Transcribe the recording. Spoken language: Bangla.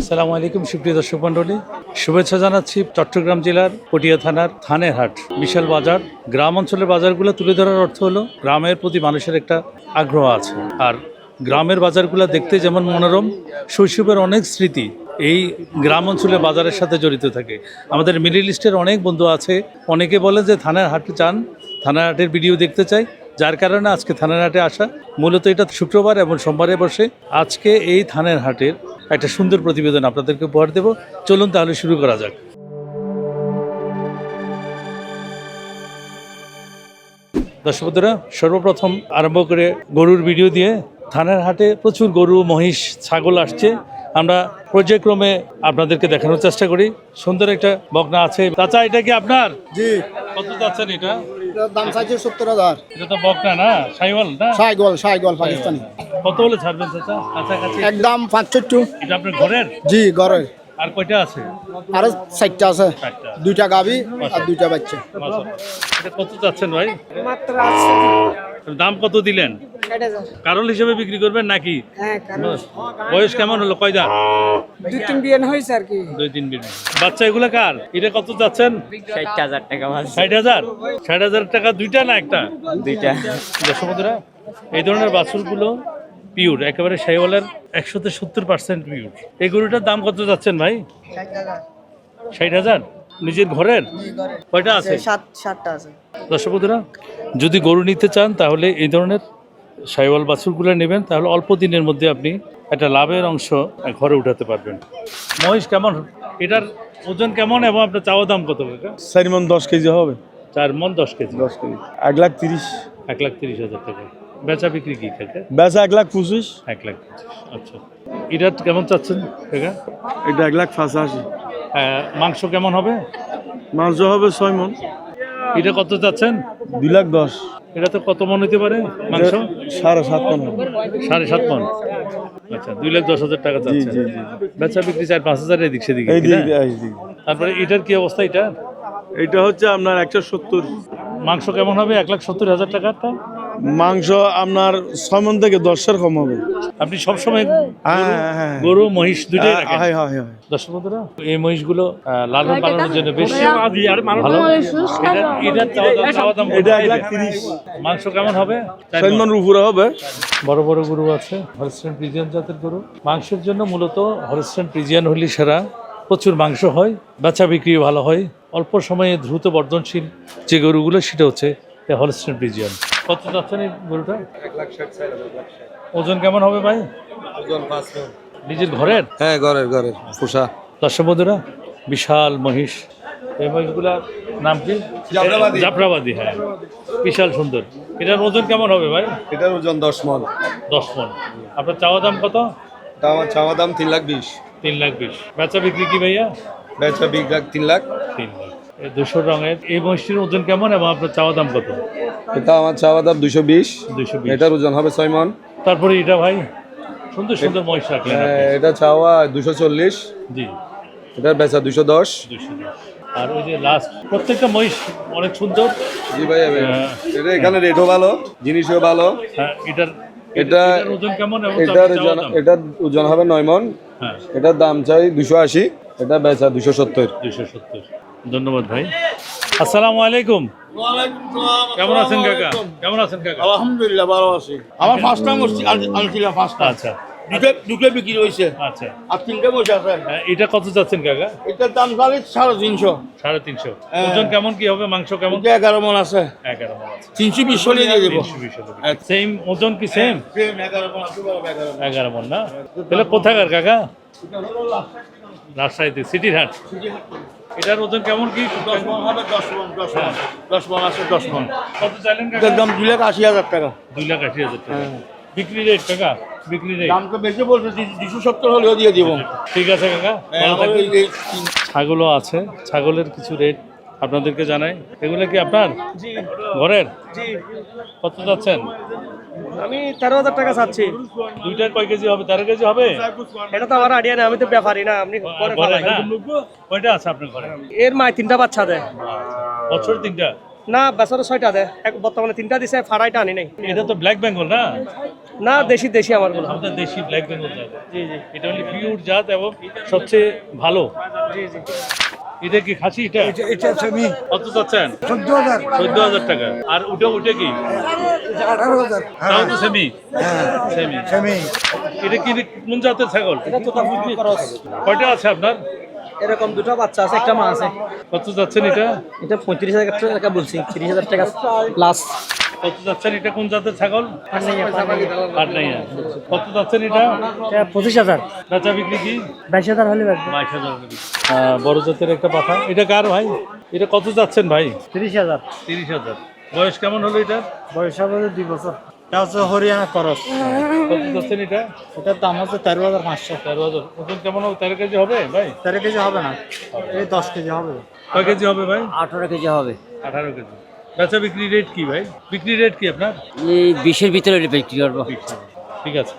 আসসালামু আলাইকুম সুপ্রিয় দর্শক মণ্ডলী, শুভেচ্ছা জানাচ্ছি চট্টগ্রাম জেলার পটিয়া থানার থানের হাট বিশাল বাজার। গ্রাম অঞ্চলের বাজারগুলো তুলে ধরার অর্থ হলো গ্রামের প্রতি মানুষের একটা আগ্রহ আছে। আর গ্রামের বাজারগুলো দেখতে যেমন মনোরম, শৈশবের অনেক স্মৃতি এই গ্রাম অঞ্চলের বাজারের সাথে জড়িত থাকে। আমাদের মিডল ইস্টের অনেক বন্ধু আছে, অনেকে বলে যে থানার হাটে চান, থানার হাটের ভিডিও দেখতে চাই, যার কারণে আজকে থানার হাটে আসা। মূলত এটা শুক্রবার এবং সোমবারে বসে। আজকে এই থানার হাটের একটা সুন্দর প্রতিবেদন আপনাদেরকে উপহার দেব। চলুন তাহলে শুরু করা যাক। দর্শক বন্ধুরা, সর্বপ্রথম আরম্ভ করে গরুর ভিডিও দিয়ে। থানার হাটে প্রচুর গরু, মহিষ, ছাগল আসছে। আমরা পর্যায়ক্রমে আপনাদেরকে দেখানোর চেষ্টা করি। সুন্দর একটা বকনা আছে। চাচা, এটা কি আপনার? জি। কত যাচ্ছেন এটা? দাম চাইছে 70,000। এটা তো বকনা না, সাইওয়াল না? সাইগল পাকিস্তানি। কত হলে ছাড়বেন চাচা? কাছাকাছি একদম 65। এটা আপনার ঘরের? জি, ঘরের। আর কয়টা আছে? আরো 60টা আছে। 60টা। 2টা গাবি আর 2টা বাচ্চা। এটা কত যাচ্ছেন ভাই? মাত্র আছে। দাম কত দিলেন? 60,000। কারণ হিসেবে বিক্রি করবেন নাকি? হ্যাঁ, কারণ বয়স কেমন হলো? কয়দা? 2-3 বিয়ান হয়েছে আর কি। 2-3 দিন। বাচ্চা এগুলা কার? এটা কত যাচ্ছেন? 60,000 টাকা মাল। 60,000? 60,000 টাকা দুইটা না একটা? দুইটা। দর্শক বন্ধুরা, এই ধরনের বাছুরগুলো পিওর, একেবারে শাহিওয়ালের 100-70% পিওর। এই গরুটার দাম কত যাচ্ছেন ভাই? 60,000? নিজের ঘরের? কয়টা আছে? 7টা আছে। দর্শক বন্ধুরা, যদি গরু নিতে চান তাহলে এই ধরনের শাহিওয়াল বাছুরগুলো নেবেন, তাহলে অল্প দিনের মধ্যে আপনি একটা লাভের অংশ ঘরে উঠাতে পারবেন। মহিষ কেমন? এটার ওজন কেমন এবং আপনার চাওয়া দাম কত? 4 মণ 10 কেজি হবে। 4 মণ 10 কেজি। 10 কেজি 1,30,000। 1,30,000 টাকা। বেচা বিক্রি কি থাকে? বেচা 1,25,000। 1,25,000। আচ্ছা, এটা কেমন চাচ্ছেন টাকা? এটা 1,85,000। মাংস কেমন হবে? মাংস হবে 6 মণ। এটা কত চাচ্ছেন? 2,10,000। এটা তো কত মণ হতে পারে মাংস? 7.5 মণ হবে। 7.5 মণ। আচ্ছা, 2,10,000 টাকা জি চাচ্ছেন। জি জি। বেচা বিক্রি 4-5 হাজার এদিক সেদিকে এই কি দিক না? এই দিক। তারপরে এটার কি অবস্থা? এটা এটা হচ্ছে আপনার 170। মাংস কেমন হবে? 1,70,000 টাকাটা? মাংস আপনার 6 মণ থেকে 10-এর কম হবে। আপনি সবসময় হ্যাঁ। গরু মহিষ দুটোই রাখেন? হ্যাঁ। দর্শক বন্ধুরা, এই মহিষগুলো লালন পালনের জন্য বেশ ভালো। এটার চাওয়া দাম কত? এটা 1,30,000। মাংস কেমন হবে? 6 মণ উপরে হবে। বড় বড় গরু আছে, হলস্টেইন ফ্রিজিয়ান জাতের গরু। মাংসের জন্য মূলত হলস্টেইন ফ্রিজিয়ান হলি সেরা। প্রচুর মাংস হয়, বেচা বিক্রি ভালো হয়। অল্প সময়ে দ্রুত বর্ধনশীল যে গরুগুলো সেটা হচ্ছে হলস্টেইন ফ্রিজিয়ান। কত যাচ্ছেন এই গরুটা? 1,60,000। ওজন কেমন হবে ভাই? ওজন 5 মণ। নিজের ঘরের? হ্যাঁ, ঘরের পোষা। দর্শক বন্ধুরা, বিশাল মহিষ। এই মহিষগুলার নাম কি? জাফরাবাদী। হ্যাঁ, বিশাল সুন্দর। এটার ওজন কেমন হবে ভাই? এটার ওজন 10 মণ। 10 মণ। আপনার চাওয়া দাম কত? আমার চাওয়া দাম 3,20,000। 3,20,000। বেচা বিক্রি কি ভাইয়া? বেচা 3,00,000। 3,00,000। এই 200 রঙের এই মহিষটির ওজন কেমন এবং আপনার চাওয়া দাম কত? এটা আমার চাওয়া দাম 220। 220। এটার ওজন হবে 6 মণ। তারপরে এটা ভাই সুন্দর সুন্দর মহিষ রাখলেন আপনি। এটা চাওয়া 240। জি, এটার বেচা 210। 210। আর ওই যে লাস্ট প্রত্যেকটা মহিষ অনেক সুন্দর। জি ভাই, হ্যাঁ। এটা এখানে রেটও ভালো, জিনিসও ভালো। হ্যাঁ, এটার ওজন কেমন এবং এটার চাওয়া দাম? এটার ওজন হবে 9 মণ। হ্যাঁ, এটার দাম চাই 280। এটা বেচা 270। 270। ধন্যবাদ ভাই। আসসালামু আলাইকুম। কেমন আছেন কাকা? কেমন আছেন কাকা? আলহামদুলিল্লাহ ভালো আছি। আমার ফার্স্ট টাইম আনছিলাম, ফার্স্ট টাইম। আচ্ছা দুটো বিক্রি হয়েছে আচ্ছা। আর 3টে বসে আছে। এটা কত যাচ্ছেন কাকা? এটার দাম খালি 350। 350। হ্যাঁ। ওজন কেমন কি হবে? মাংস কেমন? এটা 11 মণ আছে। 11 মণ আছে। 320 হলে দিয়ে দেবো। 320। সেম ওজন কি সেম? 11 মণ আছে, 11 মণ। 11 মণ না? তাহলে কোথাকার কাকা? রাজশাহীতে সিটির হাট। এটার ওজন কেমন কি? 10 মণ হবে, 10 মণ, 10 মণ। 10 মণ আছে, 10 মণ। কত চাইলেন কাকা? এটার দাম 2,80,000 টাকা। 2,80,000 টাকা। বিক্রি রেট কাকা? বিক্রি রেট দাম তো বেশি বলছে, 270 হলেও দিয়ে দেবো। ঠিক আছে কাকা, ভালো থাকবেন। ছাগলও আছে, ছাগলের কিছু রেট আপনাদেরকে জানাই। এগুলো কি আপনার ঘরের? কত যাচ্ছেন? আমি 13,000 টাকা চাচ্ছি। দুইটার কয় কেজি হবে? 13 কেজি হবে? এটা তো আমার আইডিয়া না, আমি তো ব্যাপারই না। আপনি পরে ঘরে পাবেন। না? কয়টা আছে আপনার ঘরে? এর মায় 3টা বাচ্চা দেয়। বছর 3টা? না বেচারা 6টা দেয় বর্তমানে 3টা দিছে ফাড়াইটা আনি নাই এটা তো ব্ল্যাক বেঙ্গল না? না দেশি দেশি আমারগুলো আমাদের দেশি ব্ল্যাক বেঙ্গল জাত। জি জি এটা হলো পিওর জাত এবং সবচেয়ে ভালো। জি জি এটা কি খাসি? এটা এটা সেমি কত চাচ্ছেন? 14,000 14,000 টাকা। আর ওটা কি? 18,000 তাও তো সেমি সেমি। সেমি এটা কি কোন জাতের ছাগল? কয়টা আছে আপনার? এরকম দুটো বাচ্চা আছে একটা মা আছে কত যাচ্ছেন এটা? এটা 35,000 টাকা বলছি 30,000 টাকা প্লাস কত যাচ্ছেন? এটা কোন জাতের ছাগল? আর নাই। কত যাচ্ছেন এটা? 25,000 বেচা বিক্রি কি? 22,000 হলে লাগবে 22,000। বড় জাতের একটা পাঠা। এটা কার ভাই? এটা কত যাচ্ছেন ভাই? 30,000 30,000। বয়স কেমন হলো এটা? বয়স হবে 2 বছর এটা হচ্ছে হরিয়ানা করস কত যাচ্ছেন এটা? এটার দাম হচ্ছে 13,500 13,000। ওজন কেমন হবে? 13 কেজি হবে ভাই? 13 কেজি হবে না এই 10 কেজি হবে কয় কেজি হবে ভাই? 18 কেজি হবে 18 কেজি। বেচা বিক্রি রেট কি ভাই? বিক্রি রেট কি আপনার? এই 20-এর ভিতরে বিক্রি করবো ঠিক আছে।